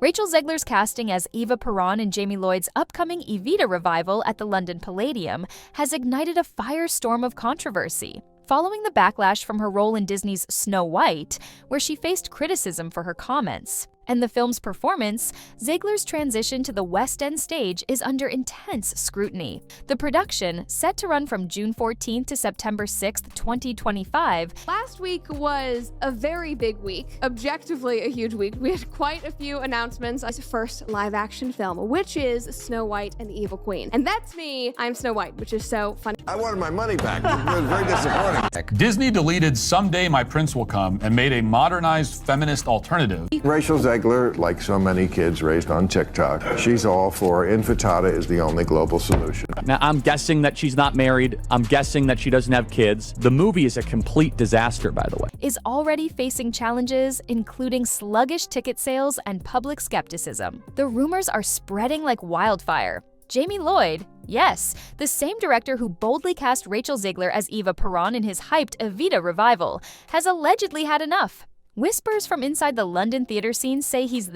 Rachel Zegler's casting as Eva Perón in Jamie Lloyd's upcoming Evita revival at the London Palladium has ignited a firestorm of controversy. Following the backlash from her role in Disney's Snow White, where she faced criticism for her comments, and the film's performance, Zegler's transition to the West End stage is under intense scrutiny. The production, set to run from June 14th to September 6th, 2025. Last week was a very big week, objectively a huge week. We had quite a few announcements. It's first live-action film, which is Snow White and the Evil Queen. And that's me, I'm Snow White, which is so funny. I wanted my money back. It was very disappointing. Disney deleted Someday My Prince Will Come and made a modernized feminist alternative. Rachel Zegler, like so many kids raised on TikTok, she's all for infertility is the only global solution. Now, I'm guessing that she's not married. I'm guessing that she doesn't have kids. The movie is a complete disaster, by the way. Is already facing challenges, including sluggish ticket sales and public skepticism. The rumors are spreading like wildfire. Jamie Lloyd, yes, the same director who boldly cast Rachel Zegler as Eva Perón in his hyped Evita revival, has allegedly had enough. Whispers from inside the London theater scene say he's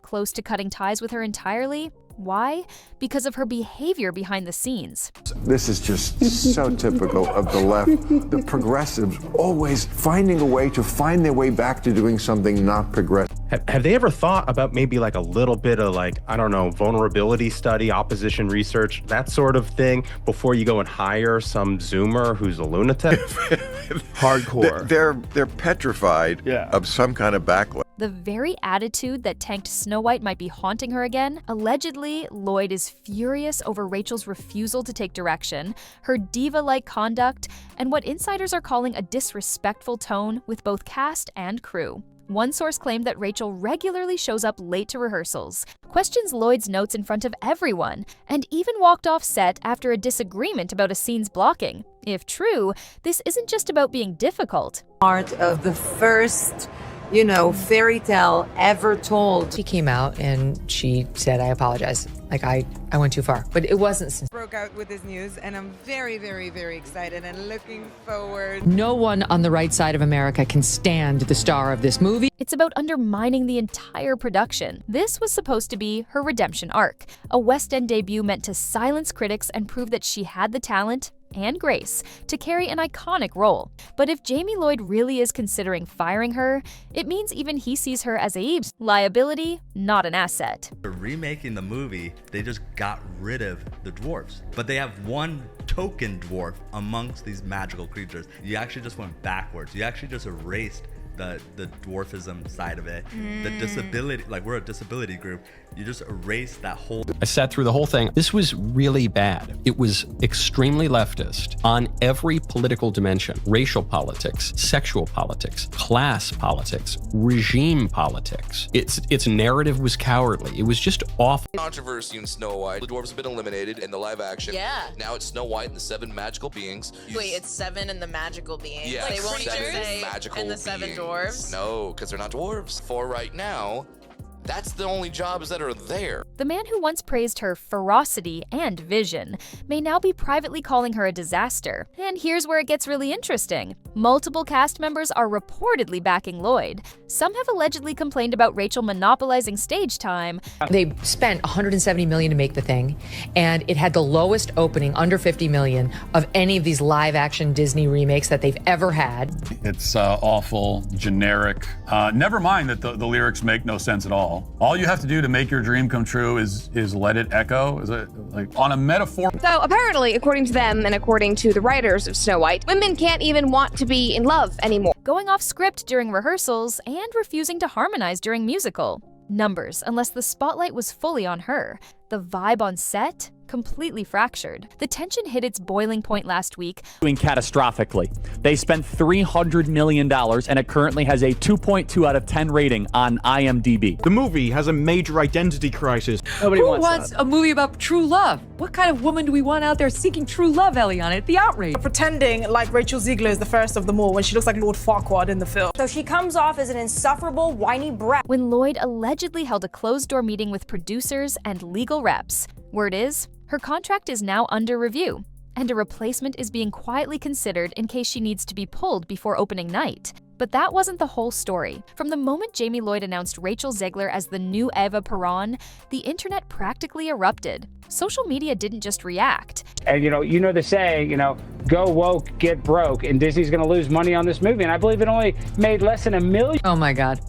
close to cutting ties with her entirely. Why? Because of her behavior behind the scenes. This is just so typical of the left. The progressives always finding a way to find their way back to doing something not progressive. Have they ever thought about maybe like a little bit of like, I don't know, vulnerability study, opposition research, that sort of thing, before you go and hire some Zoomer who's a lunatic? Hardcore. They're petrified of some kind of backlash. The very attitude that tanked Snow White might be haunting her again. Allegedly, Lloyd is furious over Rachel's refusal to take direction, her diva-like conduct, and what insiders are calling a disrespectful tone with both cast and crew. One source claimed that Rachel regularly shows up late to rehearsals, questions Lloyd's notes in front of everyone, and even walked off set after a disagreement about a scene's blocking. If true, this isn't just about being difficult. Part of the first fairy tale ever told. She came out and she said, I apologize. Like, I went too far, but it wasn't. Broke out with this news, and I'm very, very, very excited and looking forward. No one on the right side of America can stand the star of this movie. It's about undermining the entire production. This was supposed to be her redemption arc, a West End debut meant to silence critics and prove that she had the talent and grace to carry an iconic role. But if Jamie Lloyd really is considering firing her, it means even he sees her as a liability, not an asset. For remaking the movie, they just got rid of the dwarves, but they have one token dwarf amongst these magical creatures. You actually just went backwards. You actually just erased the dwarfism side of it, the disability, like we're a disability group, you just erase that whole. I sat through the whole thing. This was really bad. It was extremely leftist on every political dimension: racial politics, sexual politics, class politics, regime politics. Its narrative was cowardly. It was just awful. Controversy in Snow White. The dwarves have been eliminated in the live action. Yeah. Now it's Snow White and the 7 magical beings. Wait, it's 7 and the magical beings? Yeah, they won't even say magical and the 7 beings. Dwarves? No, because they're not dwarves. For right now, that's the only jobs that are there. The man who once praised her ferocity and vision may now be privately calling her a disaster. And here's where it gets really interesting. Multiple cast members are reportedly backing Lloyd. Some have allegedly complained about Rachel monopolizing stage time. They spent $170 million to make the thing, and it had the lowest opening, under $50 million, of any of these live-action Disney remakes that they've ever had. It's awful, generic. Never mind that the lyrics make no sense at all. All you have to do to make your dream come true is let it echo. Is it like on a metaphor? So apparently, according to them and according to the writers of Snow White, women can't even want to be in love anymore. Going off script during rehearsals and refusing to harmonize during musical. Numbers, unless the spotlight was fully on her. The vibe on set, completely fractured. The tension hit its boiling point last week. Doing catastrophically. They spent $300 million and it currently has a 2.2 out of 10 rating on IMDb. The movie has a major identity crisis. Nobody wants a movie about true love? What kind of woman do we want out there seeking true love, Eliana? The outrage. Pretending like Rachel Zegler is the first of them all when she looks like Lord Farquaad in the film. So she comes off as an insufferable, whiny brat. When Lloyd allegedly held a closed-door meeting with producers and legal reps, word is, her contract is now under review, and a replacement is being quietly considered in case she needs to be pulled before opening night. But that wasn't the whole story. From the moment Jamie Lloyd announced Rachel Zegler as the new Eva Perón, the internet practically erupted. Social media didn't just react. And you know the saying, go woke, get broke, and Disney's going to lose money on this movie. And I believe it only made less than $1 million. Oh my God.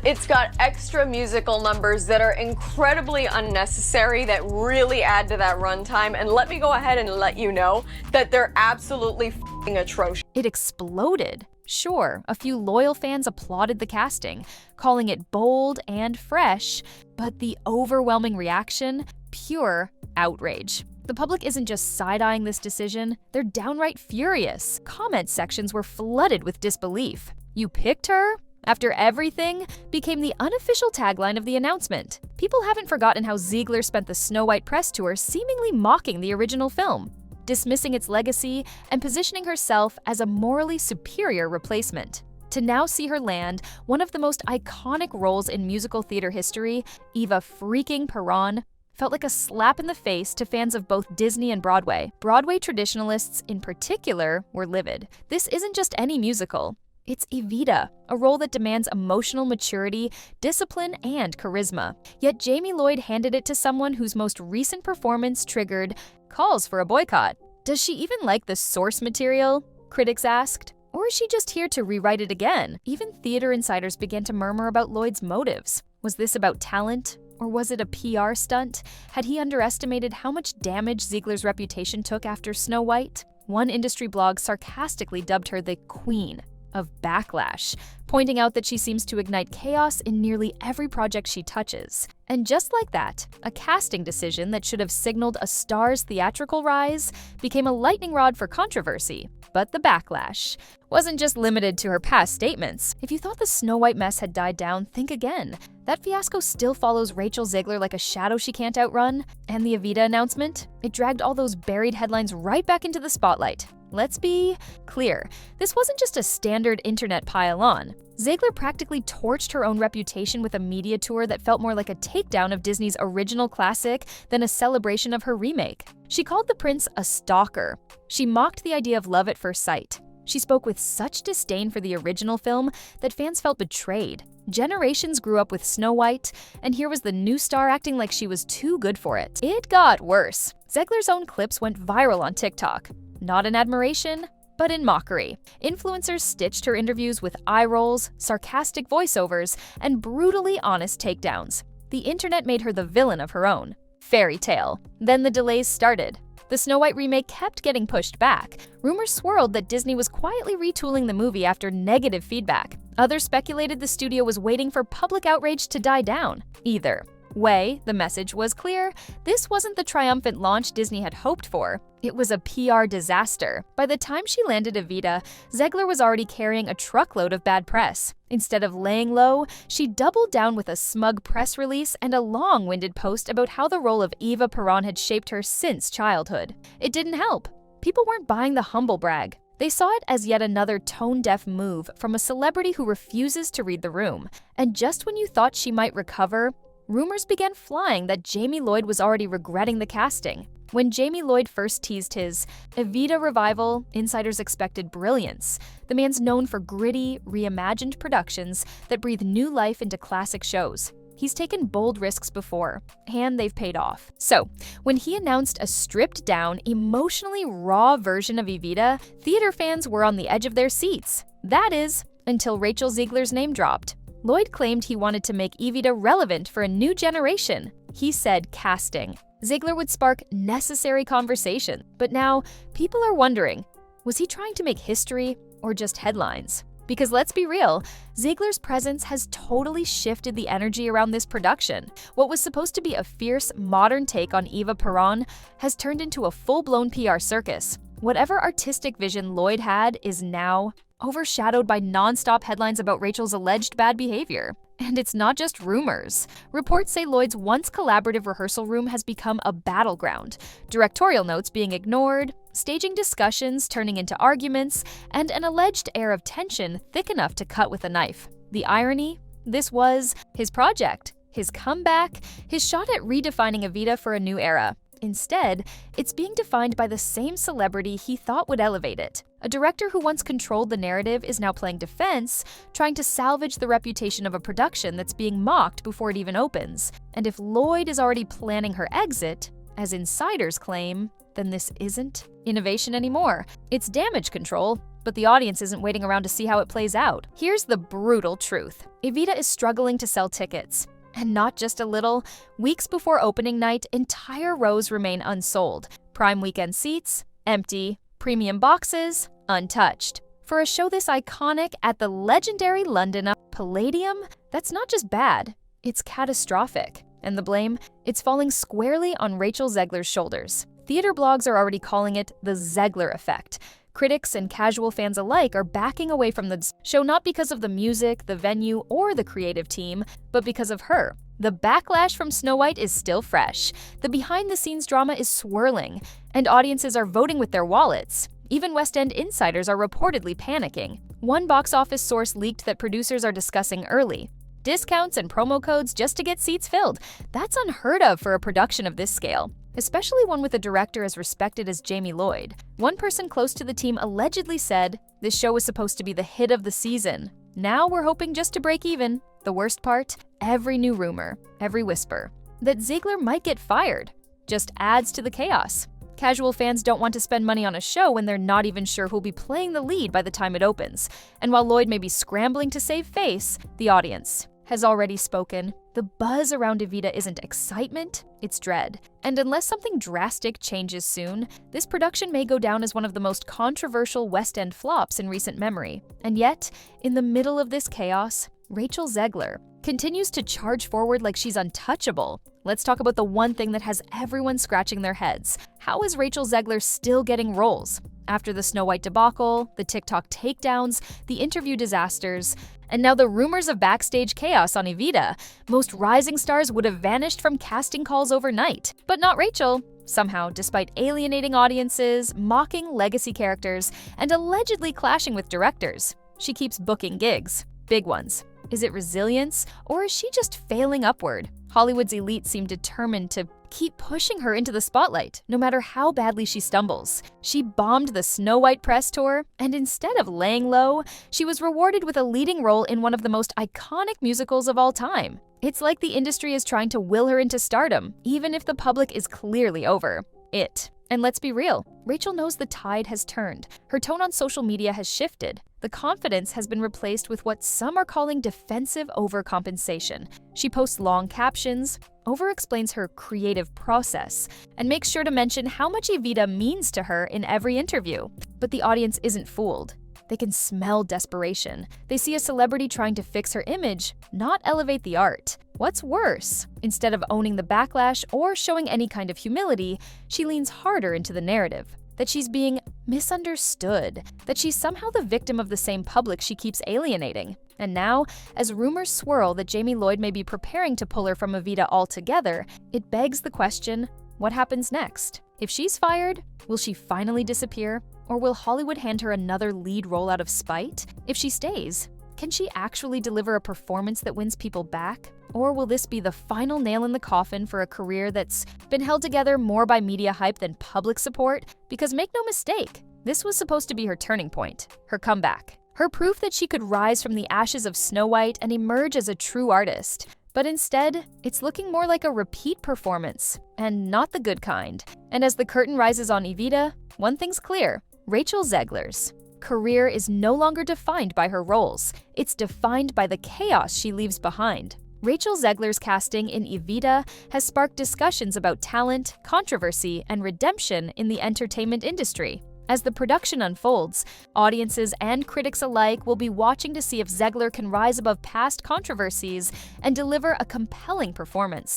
It's got extra musical numbers that are incredibly unnecessary that really add to that runtime. And let me go ahead and let you know that they're absolutely f***ing atrocious. It exploded. Sure, a few loyal fans applauded the casting, calling it bold and fresh, but the overwhelming reaction, pure outrage. The public isn't just side-eyeing this decision, they're downright furious. Comment sections were flooded with disbelief. "You picked her?" After everything became the unofficial tagline of the announcement. People haven't forgotten how Zegler spent the Snow White press tour seemingly mocking the original film, dismissing its legacy and positioning herself as a morally superior replacement. To now see her land one of the most iconic roles in musical theater history, Eva freaking Perón, felt like a slap in the face to fans of both Disney and Broadway. Broadway traditionalists in particular were livid. This isn't just any musical. It's Evita, a role that demands emotional maturity, discipline, and charisma. Yet Jamie Lloyd handed it to someone whose most recent performance triggered calls for a boycott. Does she even like the source material? Critics asked. Or is she just here to rewrite it again? Even theater insiders began to murmur about Lloyd's motives. Was this about talent? Or was it a PR stunt? Had he underestimated how much damage Zegler's reputation took after Snow White? One industry blog sarcastically dubbed her the Queen of Backlash, pointing out that she seems to ignite chaos in nearly every project she touches. And just like that, a casting decision that should have signaled a star's theatrical rise became a lightning rod for controversy. But the backlash wasn't just limited to her past statements. If you thought the Snow White mess had died down, think again. That fiasco still follows Rachel Zegler like a shadow she can't outrun. And the Evita announcement? It dragged all those buried headlines right back into the spotlight. Let's be clear, this wasn't just a standard internet pile-on. Zegler practically torched her own reputation with a media tour that felt more like a takedown of Disney's original classic than a celebration of her remake. She called the prince a stalker. She mocked the idea of love at first sight. She spoke with such disdain for the original film that fans felt betrayed. Generations grew up with Snow White, and here was the new star acting like she was too good for it. It got worse. Zegler's own clips went viral on TikTok. Not in admiration, but in mockery. Influencers stitched her interviews with eye rolls, sarcastic voiceovers, and brutally honest takedowns. The internet made her the villain of her own fairy tale. Then the delays started. The Snow White remake kept getting pushed back. Rumors swirled that Disney was quietly retooling the movie after negative feedback. Others speculated the studio was waiting for public outrage to die down. Either way, the message was clear. This wasn't the triumphant launch Disney had hoped for. It was a PR disaster. By the time she landed Evita, Zegler was already carrying a truckload of bad press. Instead of laying low, she doubled down with a smug press release and a long-winded post about how the role of Eva Perón had shaped her since childhood. It didn't help. People weren't buying the humble brag. They saw it as yet another tone-deaf move from a celebrity who refuses to read the room. And just when you thought she might recover, rumors began flying that Jamie Lloyd was already regretting the casting. When Jamie Lloyd first teased his Evita revival, insiders expected brilliance. The man's known for gritty, reimagined productions that breathe new life into classic shows. He's taken bold risks before, and they've paid off. So, when he announced a stripped-down, emotionally raw version of Evita, theater fans were on the edge of their seats. That is, until Rachel Zegler's name dropped. Lloyd claimed he wanted to make Evita relevant for a new generation. He said casting. Zegler would spark necessary conversation, but now people are wondering, was he trying to make history or just headlines? Because let's be real, Zegler's presence has totally shifted the energy around this production. What was supposed to be a fierce, modern take on Eva Perón has turned into a full-blown PR circus. Whatever artistic vision Lloyd had is now overshadowed by non-stop headlines about Rachel's alleged bad behavior. And it's not just rumors. Reports say Lloyd's once collaborative rehearsal room has become a battleground, directorial notes being ignored, staging discussions turning into arguments, and an alleged air of tension thick enough to cut with a knife. The irony? This was his project, his comeback, his shot at redefining Evita for a new era. Instead, it's being defined by the same celebrity he thought would elevate it. A director who once controlled the narrative is now playing defense, trying to salvage the reputation of a production that's being mocked before it even opens. And if Lloyd is already planning her exit, as insiders claim, then this isn't innovation anymore. It's damage control, but the audience isn't waiting around to see how it plays out. Here's the brutal truth. Evita is struggling to sell tickets. And not just a little. Weeks before opening night, entire rows remain unsold. Prime weekend seats, empty. Premium boxes, untouched. For a show this iconic at the legendary London Palladium, that's not just bad, it's catastrophic. And the blame? It's falling squarely on Rachel Zegler's shoulders. Theater blogs are already calling it the Zegler effect. Critics and casual fans alike are backing away from the show not because of the music, the venue, or the creative team, but because of her. The backlash from Snow White is still fresh. The behind-the-scenes drama is swirling, and audiences are voting with their wallets. Even West End insiders are reportedly panicking. One box office source leaked that producers are discussing early discounts and promo codes just to get seats filled. That's unheard of for a production of this scale, especially one with a director as respected as Jamie Lloyd. One person close to the team allegedly said, "This show was supposed to be the hit of the season. Now we're hoping just to break even." The worst part? Every new rumor, every whisper, that Zegler might get fired, just adds to the chaos. Casual fans don't want to spend money on a show when they're not even sure who'll be playing the lead by the time it opens. And while Lloyd may be scrambling to save face, the audience has already spoken. The buzz around Evita isn't excitement, it's dread. And unless something drastic changes soon, this production may go down as one of the most controversial West End flops in recent memory. And yet, in the middle of this chaos, Rachel Zegler continues to charge forward like she's untouchable. Let's talk about the one thing that has everyone scratching their heads. How is Rachel Zegler still getting roles? After the Snow White debacle, the TikTok takedowns, the interview disasters, and now the rumors of backstage chaos on Evita, most rising stars would have vanished from casting calls overnight. But not Rachel. Somehow, despite alienating audiences, mocking legacy characters, and allegedly clashing with directors, she keeps booking gigs. Big ones. Is it resilience, or is she just failing upward? Hollywood's elite seem determined to keep pushing her into the spotlight, no matter how badly she stumbles. She bombed the Snow White press tour, and instead of laying low, she was rewarded with a leading role in one of the most iconic musicals of all time. It's like the industry is trying to will her into stardom, even if the public is clearly over it. And let's be real, Rachel knows the tide has turned. Her tone on social media has shifted. The confidence has been replaced with what some are calling defensive overcompensation. She posts long captions, over-explains her creative process, and makes sure to mention how much Evita means to her in every interview. But the audience isn't fooled. They can smell desperation. They see a celebrity trying to fix her image, not elevate the art. What's worse, instead of owning the backlash or showing any kind of humility, she leans harder into the narrative. That she's being misunderstood, that she's somehow the victim of the same public she keeps alienating. And now, as rumors swirl that Jamie Lloyd may be preparing to pull her from Evita altogether, it begs the question, what happens next? If she's fired, will she finally disappear? Or will Hollywood hand her another lead role out of spite? If she stays, can she actually deliver a performance that wins people back? Or will this be the final nail in the coffin for a career that's been held together more by media hype than public support? Because make no mistake, this was supposed to be her turning point, her comeback, her proof that she could rise from the ashes of Snow White and emerge as a true artist. But instead, it's looking more like a repeat performance, and not the good kind. And as the curtain rises on Evita, one thing's clear, Rachel Zegler's career is no longer defined by her roles. It's defined by the chaos she leaves behind. Rachel Zegler's casting in Evita has sparked discussions about talent, controversy, and redemption in the entertainment industry. As the production unfolds, audiences and critics alike will be watching to see if Zegler can rise above past controversies and deliver a compelling performance.